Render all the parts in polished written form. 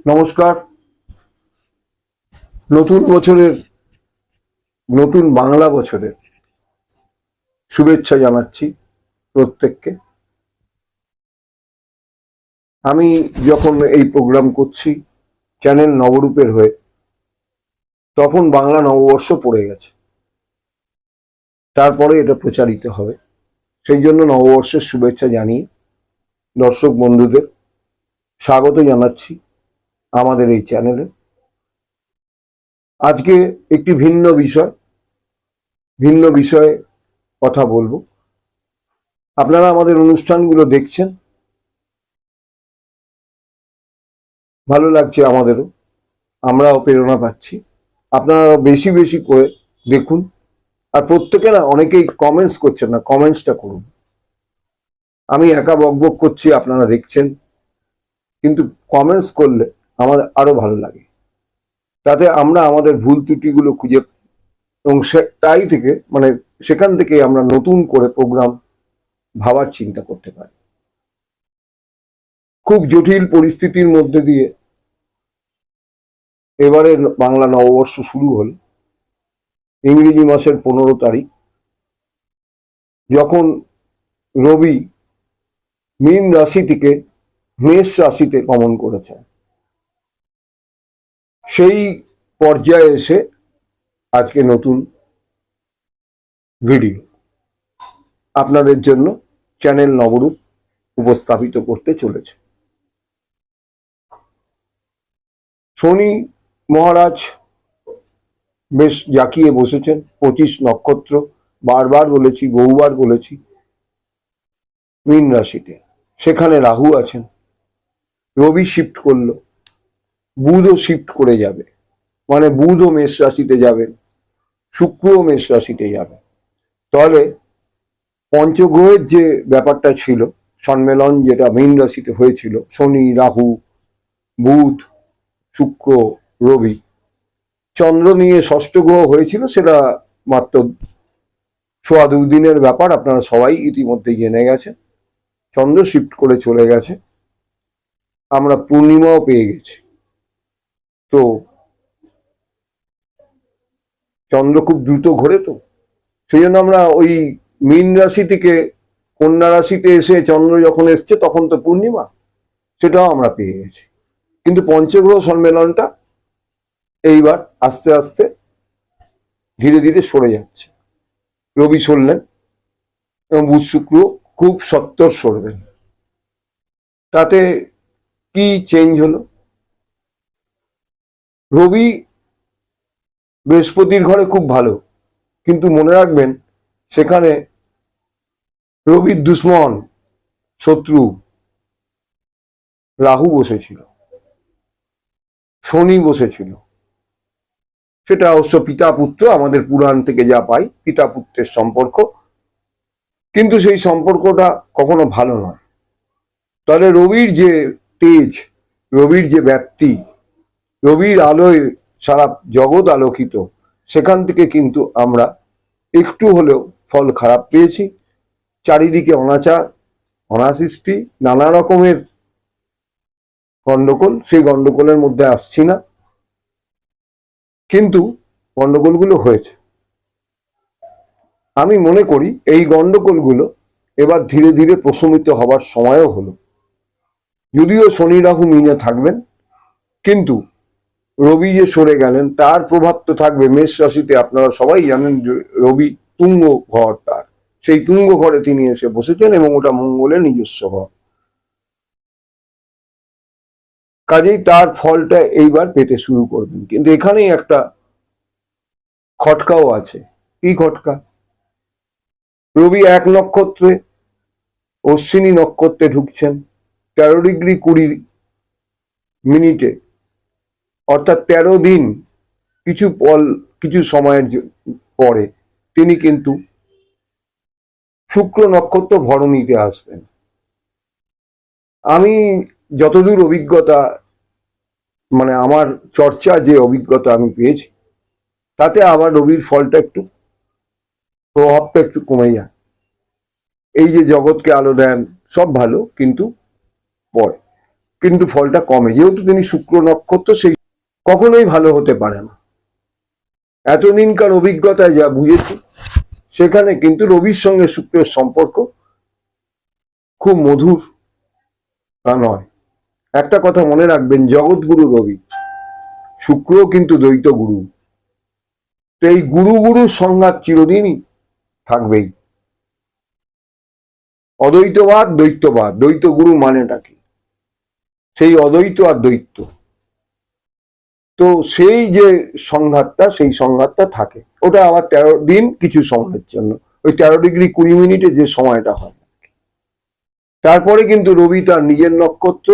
নমস্কার। নতুন বছরের, নতুন বাংলা বছরের শুভেচ্ছা জানাচ্ছি প্রত্যেককে। আমি যখন এই প্রোগ্রাম করছি চ্যানেল নবরূপের হয়ে, তখন বাংলা নববর্ষ পড়ে গেছে, তারপরে এটা প্রচারিত হবে। সেই জন্য নববর্ষের শুভেচ্ছা জানিয়ে দর্শক বন্ধুদের স্বাগত জানাচ্ছি আমাদের এই চ্যানেলে। আজকে একটি ভিন্ন বিষয়ে কথা বলবো। আপনারা আমাদের অনুষ্ঠানগুলো দেখছেন, ভালো লাগছে আমাদেরও, আমরাও প্রেরণা পাচ্ছি। আপনারা বেশি বেশি করে দেখুন। আর প্রত্যেকে না, অনেকেই কমেন্টস করছেন না, কমেন্টসটা করুন। আমি একা বকবক করছি, আপনারা দেখছেন, কিন্তু কমেন্টস করলে আমার আরো ভালো লাগে। তাতে আমরা আমাদের ভুল ত্রুটিগুলো খুঁজে পাই এবং সেখান থেকে আমরা নতুন করে প্রোগ্রাম ভাবার চিন্তা করতে পারি। খুব জটিল পরিস্থিতির মধ্যে দিয়ে এবারে বাংলা নববর্ষ শুরু হল। ইংরেজি মাসের 15 তারিখ, যখন রবি মীন রাশি থেকে মেষ রাশিতে গমন করেছে। সেই পর্যায়ে এসে আজকে নতুন ভিডিও আপনাদের জন্য চ্যানেল নবরূপ উপস্থাপিত করতে চলেছে। শনি মহারাজ বেশ জাঁকিয়ে বসেছেন 25 নক্ষত্র, বারবার বলেছি, বহুবার বলেছি, মীন রাশিতে। সেখানে রাহু আছেন, রবি শিফট করলো, বুধও শিফট করে যাবে, মানে বুধও মেষ রাশিতে যাবেন, শুক্রও মেষ রাশিতে যাবে। তাহলে পঞ্চগ্রহের যে ব্যাপারটা ছিল, সম্মেলন যেটা মীন রাশিতে হয়েছিল, শনি, রাহু, বুধ, শুক্র, রবি, চন্দ্র নিয়ে ষষ্ঠ গ্রহ হয়েছিল, সেটা মাত্র 2.5 দিনের ব্যাপার। আপনারা সবাই ইতিমধ্যে জেনে গেছে। চন্দ্র শিফট করে চলে গেছে, আমরা পূর্ণিমাও পেয়ে গেছি। তো চন্দ্র খুব দ্রুত ঘোরে, তো সেই জন্য আমরা ওই মীন রাশি থেকে কন্যা রাশিতে এসে চন্দ্র যখন এসছে তখন তো পূর্ণিমা, সেটাও আমরা পেয়ে গেছি। কিন্তু পঞ্চগ্রহ সম্মেলনটা এইবার আস্তে আস্তে ধীরে ধীরে সরে যাচ্ছে। রবি সরলেন এবং বুধ শুক্র খুব সত্বর সরবেন। তাতে কি চেঞ্জ হলো? রবি বৃহস্পতির ঘরে খুব ভালো, কিন্তু মনে রাখবেন সেখানে রবির দুশ্মন, শত্রু রাহু বসেছিল, শনি বসেছিল। সেটা অবশ্য পিতা পুত্র, আমাদের পুরাণ থেকে যা পাই, পিতা পুত্রের সম্পর্ক, কিন্তু সেই সম্পর্কটা কখনো ভালো নয়। তাহলে রবির যে তেজ, রবির যে ব্যাপ্তি, রবির আলোয় সারা জগৎ আলোকিত, সেখান থেকে কিন্তু আমরা একটু হলেও ফল খারাপ পেয়েছি। চারিদিকে অনাচার, অনাসৃষ্টি, নানা রকমের গন্ডগোল। সেই গন্ডগোলের মধ্যে আসছি না, কিন্তু গন্ডগোলগুলো হয়েছে। আমি মনে করি এই গন্ডগোলগুলো এবার ধীরে ধীরে প্রশমিত হবার সময়ও হলো। যদিও শনি রাহু মিনে থাকবেন, কিন্তু রবি যে সরে গেলেন তার প্রভাব তো থাকবে মেষ রাশিতে। আপনারা সবাই জানেন যে রবি তুঙ্গ ঘর তার, সেই তুঙ্গ ঘরে তিনি এসে বসেছেন এবং ওটা মঙ্গলের নিজস্ব ঘর। কাজেই তার ফলটা এইবার পেতে শুরু করবেন। কিন্তু এখানেই একটা খটকাও আছে। কি খটকা? রবি 1 নক্ষত্রে, অশ্বিনী নক্ষত্রে ঢুকছেন 13°20', অর্থাৎ 13 দিন কিছু সময়ের পরে তিনি কিন্তু শুক্র নক্ষত্র ভরণীতে আসবেন। আমি যতদূর অভিজ্ঞতা, মানে আমার চর্চা যে অভিজ্ঞতা আমি পেয়েছি, তাতে আবার রবির ফলটা একটু, প্রভাবটা একটু কমে যায়। এই যে জগৎকে আলো দেন, সব ভালো, কিন্তু পরে কিন্তু ফলটা কমে, যেহেতু তিনি শুক্র নক্ষত্র, সেই কখনোই ভালো হতে পারে না। এতদিনকার অভিজ্ঞতায় যা বুঝেছি, সেখানে কিন্তু রবির সঙ্গে শুক্রের সম্পর্ক খুব মধুর তা নয়। একটা কথা মনে রাখবেন, জগৎগুরু রবি, শুক্র কিন্তু দ্বৈত গুরু। তো এই গুরু গুরুর সংঘাত চিরদিনই থাকবেই। অদ্বৈতবাদ, দ্বৈতবাদ, দ্বৈত গুরু মানেটা কি? সেই অদ্বৈত আর দ্বৈত, তো সেই যে সংঘাতটা, সেই সংঘাতটা থাকে। ওটা আবার 13 দিন কিছু সময়ের জন্য, ওই 13°20' যে সময়টা হয়। তারপরে কিন্তু রবি তার নিজের নক্ষত্র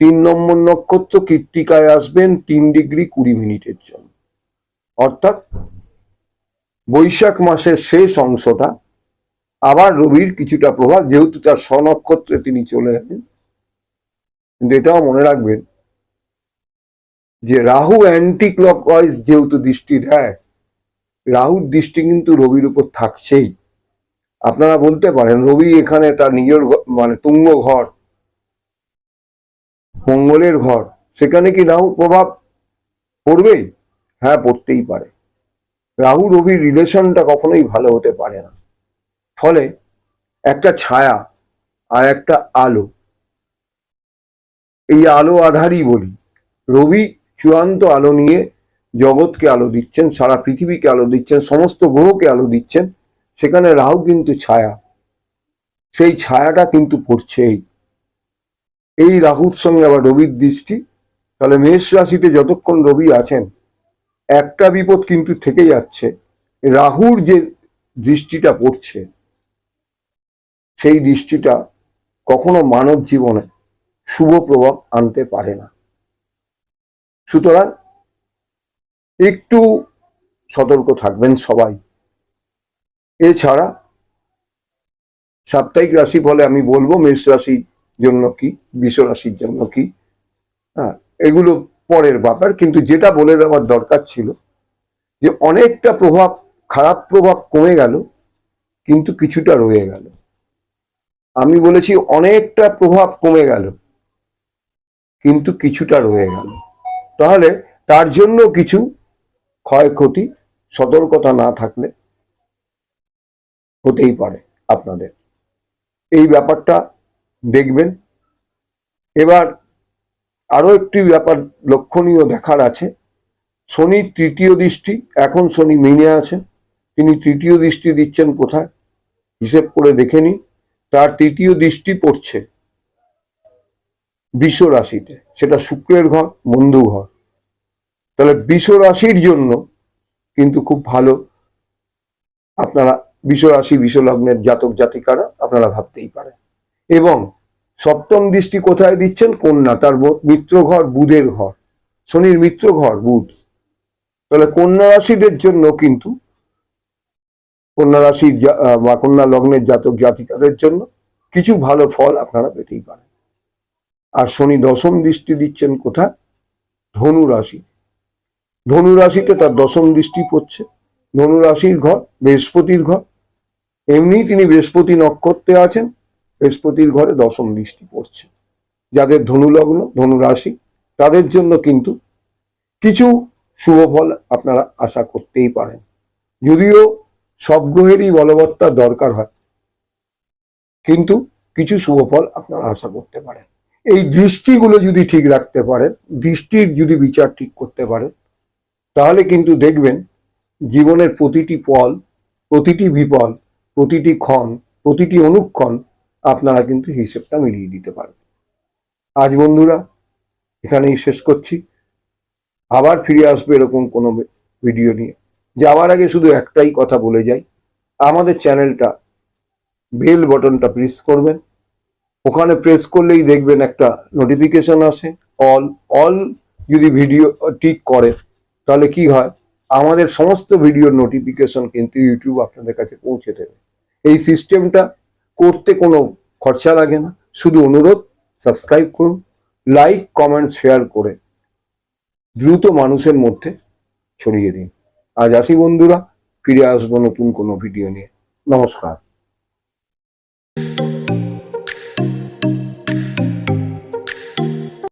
3 নম্বর নক্ষত্র কৃত্তিকায় আসবেন 3°20' জন্য। অর্থাৎ বৈশাখ মাসের শেষ অংশটা আবার রবির কিছুটা প্রভাব, যেহেতু তার স্বনক্ষত্রে তিনি চলে যাবেন। কিন্তু এটাও মনে রাখবেন যে রাহু অ্যান্টি ক্লকওয়াইজ যেহেতু দৃষ্টি দেয়, রাহুর দৃষ্টি কিন্তু রবির উপর থাকছেই। আপনারা বলতে পারেন রবি এখানে তার নিজের মানে তুঙ্গ ঘর, মঙ্গলের ঘর, সেখানে কি রাহু প্রভাব পড়বেই? হ্যাঁ, পড়তেই পারে। রাহু রবির রিলেশনটা কখনোই ভালো হতে পারে না। ফলে একটা ছায়া আর একটা আলো, এই আলো আধারই বলি। রবি চূড়ান্ত আলো নিয়ে জগৎকে আলো দিচ্ছেন, সারা পৃথিবীকে আলো দিচ্ছেন, সমস্ত গ্রহকে আলো দিচ্ছেন। সেখানে রাহু কিন্তু ছায়া, সেই ছায়াটা কিন্তু পড়ছেই। এই রাহুর সঙ্গে আবার রবির দৃষ্টি, তাহলে মেষ রাশিতে যতক্ষণ রবি আছেন, একটা বিপদ কিন্তু থেকে যাচ্ছে। রাহুর যে দৃষ্টিটা পড়ছে, সেই দৃষ্টিটা কখনো মানব জীবনে শুভ প্রভাব আনতে পারে না। সুতরাং একটু সতর্ক থাকবেন সবাই। এছাড়া সাপ্তাহিক রাশি ফলে আমি বলবো মেষ রাশির জন্য কি, বৃষ রাশির জন্য কি, হ্যাঁ, এগুলো পরের ব্যাপার। কিন্তু যেটা বলে দেওয়ার দরকার ছিল, যে অনেকটা প্রভাব, খারাপ প্রভাব কমে গেল, কিন্তু কিছুটা রয়ে গেল। আমি বলেছি অনেকটা প্রভাব কমে গেল, কিন্তু কিছুটা রয়ে গেল। তাহলে তার জন্য কিছু ক্ষয়ক্ষতি সতর্কতা না থাকলে হতেই পারে আপনাদের। এই ব্যাপারটা দেখবেন। এবার আরো একটি ব্যাপার লক্ষণীয় দেখার আছে। শনির তৃতীয় দৃষ্টি, এখন শনি মিনে আছেন, তিনি তৃতীয় দৃষ্টি দিচ্ছেন কোথায় হিসেব করে দেখে নিন। তার তৃতীয় দৃষ্টি পড়ছে বৃষ রাশিতে, সেটা শুক্রের ঘর, বন্ধু ঘর। তাহলে বৃষ রাশির জন্য কিন্তু খুব ভালো। আপনারা বৃষ রাশি, বৃষ লগ্নের জাতক জাতিকারা আপনারা ভাবতেই পারেন। এবং সপ্তম দৃষ্টি কোথায় দিচ্ছেন? কন্যা, তার মিত্র ঘর, বুধের ঘর, শনির মিত্র ঘর বুধ। তাহলে কন্যা রাশিদের জন্য কিন্তু, কন্যা রাশির বা কন্যা লগ্নের জাতক জাতিকাদের জন্য কিছু ভালো ফল আপনারা পেতেই পারেন। আর শনি দশম দৃষ্টি দিচ্ছেন কোথায়? ধনু রাশি। ধনু রাশিতে তার দশম দৃষ্টি পড়ছে। ধনু রাশির ঘর বৃহস্পতির ঘর, এমনি তিনি বৃহস্পতি নক্ষত্রে আছেন, বৃহস্পতির ঘরে দশম দৃষ্টি পড়ছে। যাদের ধনু লগ্ন, ধনু রাশি, তাদের জন্য কিন্তু কিছু শুভ ফল আপনারা আশা করতেই পারেন। যদিও সব গ্রহেরই বলবত্তার দরকার হয়, কিন্তু কিছু শুভ ফল আপনারা আশা করতে পারেন। এই দৃষ্টিগুলো যদি ঠিক রাখতে পারেন, দৃষ্টির যদি বিচার ঠিক করতে পারেন, তাহলে কিন্তু দেখবেন জীবনের প্রতিটি পল, প্রতিটি বিপল, প্রতিটি ক্ষণ, প্রতিটি অনুক্ষণ আপনারা কিন্তু হিসেবটা মিলিয়ে দিতে পারবেন। আজ বন্ধুরা এখানেই শেষ করছি। আবার ফিরে আসবে এরকম কোনো ভিডিও নিয়ে। যাওয়ার আগে শুধু একটাই কথা বলে যাই, আমাদের চ্যানেলটা বেল বটনটা প্রেস করবেন। ওখানে প্রেস করলেই দেখবেন একটা নোটিফিকেশন আসে, অল। অল যদি ভিডিও টিক করে, তাহলে কি হয়, আমাদের সমস্ত ভিডিওর নোটিফিকেশন কিন্তু ইউটিউব আপনাদের কাছে পৌঁছে দেবে। এই সিস্টেমটা করতে কোনো খরচা লাগে না। শুধু অনুরোধ, সাবস্ক্রাইব করুন, লাইক কমেন্ট শেয়ার করে দ্রুত মানুষের মধ্যে ছড়িয়ে দিন। আজ আসি বন্ধুরা, ফিরে আসবো নতুন কোনো ভিডিও নিয়ে। নমস্কার।